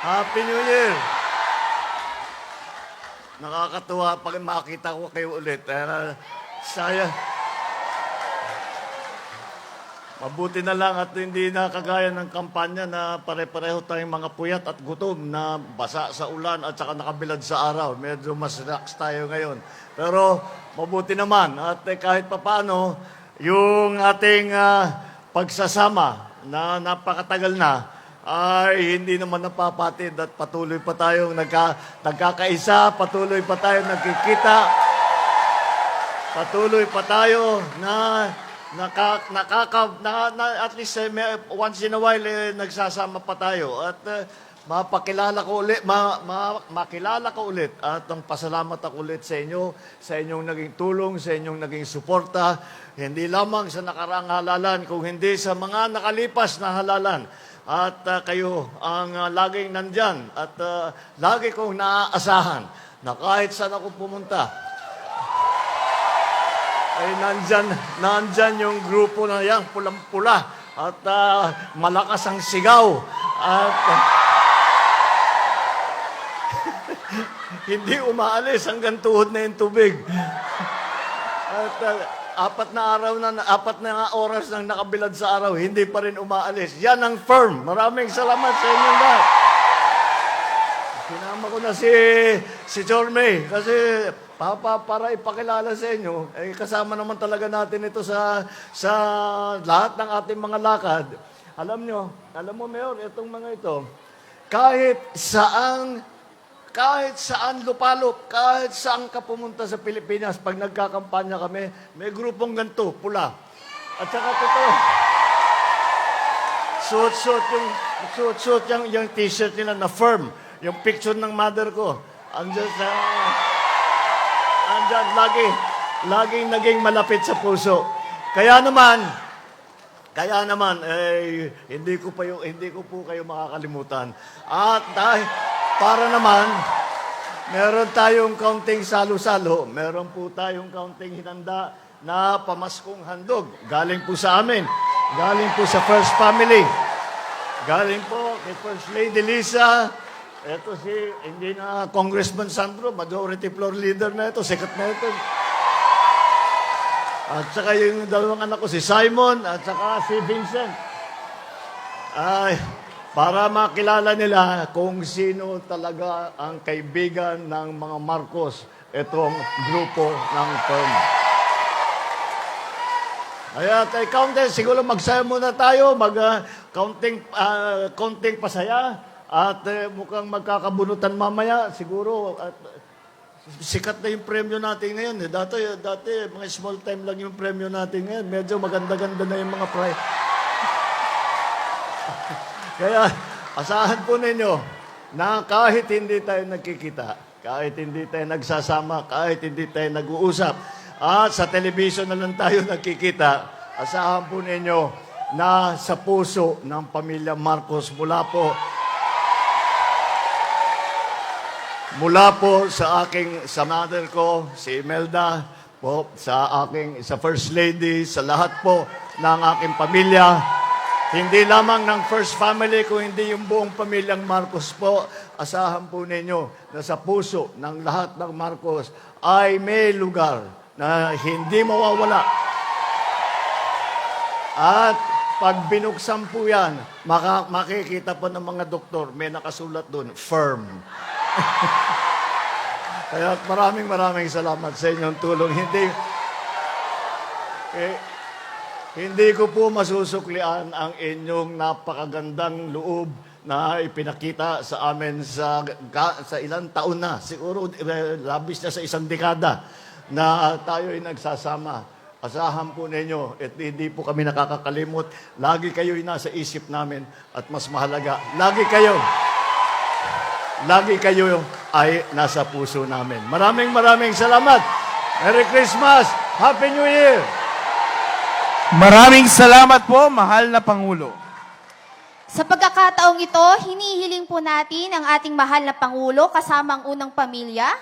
Happy New Year! Nakakatuwa pag makita ko kayo ulit. Saya. Mabuti na lang at hindi na kagaya ng kampanya na pare-pareho tayong mga puyat at gutom na basa sa ulan at saka nakabilad sa araw. Medyo mas relax tayo ngayon. Pero mabuti naman at kahit papano, yung ating pagsasama na napakatagal na ay hindi naman napapatid at patuloy pa tayong nagkakaisa, patuloy pa tayong nagkikita, patuloy pa tayo na at least once in a while nagsasama pa tayo at makilala ko ulit at ang pasalamat ako ulit sa inyo, sa inyong naging tulong, sa inyong naging suporta, hindi lamang sa nakaraang halalan, kung hindi sa mga nakalipas na halalan. At kayo ang laging nandyan at lagi kong naaasahan na kahit saan ako pumunta, ay nandyan yung grupo na yan, pulang-pula at malakas ang sigaw at hindi umaalis hanggang tuhod na yung tubig. At apat na oras nang nakabilad sa araw, hindi pa rin umaalis. Yan ang firm. Maraming salamat sa inyo lahat. Sinama ko na si Chorme kasi para ipakilala sa inyo, kasama naman talaga natin ito sa lahat ng ating mga lakad. Alam mo, Mayor, itong mga ito, kahit saan lupalop, kahit saan ka pumunta sa Pilipinas, pag nagkakampanya kami, may grupong ganito, pula. At saka totoo, suot-suot yung t-shirt nila na firm. Yung picture ng mother ko, andyan, laging naging malapit sa puso. Kaya naman, hindi ko po kayo makakalimutan. At para naman, meron tayong kaunting salo-salo, meron po tayong kaunting hinanda na pamaskong handog. Galing po sa amin, galing po sa First Family, galing po kay First Lady Lisa. Ito hindi na Congressman Sandro, majority floor leader na ito, sikat na ito. At saka yung dalawang anak ko, si Simon at saka si Vincent. Ay, para makilala nila kung sino talaga ang kaibigan ng mga Marcos, itong grupo ng firm. Kaya counting, siguro magsaya muna tayo, konting pasaya. At mukhang magkakabunutan mamaya, siguro. At sikat na yung premyo natin ngayon. Dati, mga small time lang yung premyo natin ngayon. Medyo maganda-ganda na yung mga prize. Kaya, asahan po ninyo na kahit hindi tayo nagkikita, kahit hindi tayo nagsasama, kahit hindi tayo nag-uusap, at sa television na lang tayo nagkikita, asahan po ninyo na sa puso ng pamilya Marcos mula po sa mother ko, si Imelda, po, sa First Lady, sa lahat po ng aking pamilya, hindi lamang ng First Family, kung hindi yung buong pamilyang Marcos po, asahan po ninyo na sa puso ng lahat ng Marcos ay may lugar na hindi mawawala. At pag binuksan po yan, makikita po ng mga doktor, may nakasulat doon, firm. Kaya maraming salamat sa inyong tulong. Hindi ko po masusuklian ang inyong napakagandang loob na ipinakita sa amin sa ilang taon na. Siguro labis na sa isang dekada na tayo ay nagsasama. Asahan po ninyo at hindi po kami nakakakalimot. Lagi kayo'y nasa isip namin at mas mahalaga, lagi kayo ay nasa puso namin. Maraming salamat. Merry Christmas! Happy New Year! Maraming salamat po, mahal na Pangulo. Sa pagkakataong ito, hinihiling po natin ang ating mahal na Pangulo kasama ang unang pamilya